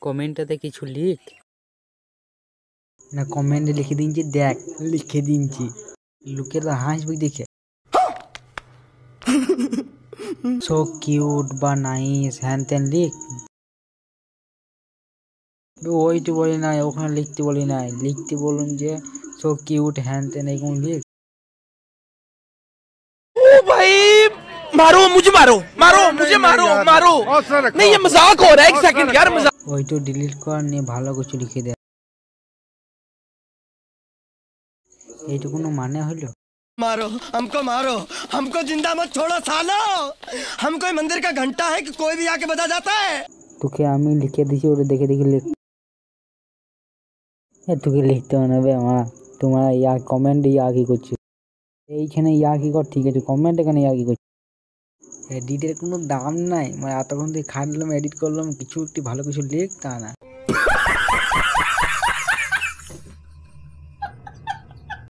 কমেন্টটাতে কিছু লিখ না, কমেন্টে লিখে দিনছি, দেখ লিখে দিনছি, লোকের তো হাসবি দেখে। সো কিউট বা নাইস হ্যান ত্যান লিখ। ওইটু বলি নাই, ওখানে লিখতে বলি নাই, লিখতে বলুন যে সো কিউট হ্যান ত্যান এরকম লিখ। ओ भाई मारो मुझे, मारो मारो मुझे, मारो मारो नहीं, ये मजाक हो रहा है। एक सेकंड यार, मजाक। ওইটু ডিলিট কর নিয়ে ভালো কিছু লিখে দে। এইটুকুনো মানে হলো? मारो हमको जिंदा मत छोड़ो सालो। हम कोई मंदिर का घंटा है कि कोई भी आके बजा जाता है। তোকে আমি লিখে দিছি, ওটা দেখে দেখে লিখ। তোকে লিখতে হবে আমার, তোমার ইয়া কমেন্ট ইয়া কি করছিস এইখানে, ইয়া কি কর, ঠিক আছে কমেন্ট এখানে ইয়া কি করছিস। এডিটের কোনো দাম নাই, মানে এতক্ষণ থেকে খাটলাম, এডিট করলাম, কিছু একটু ভালো কিছু লিখ তা না।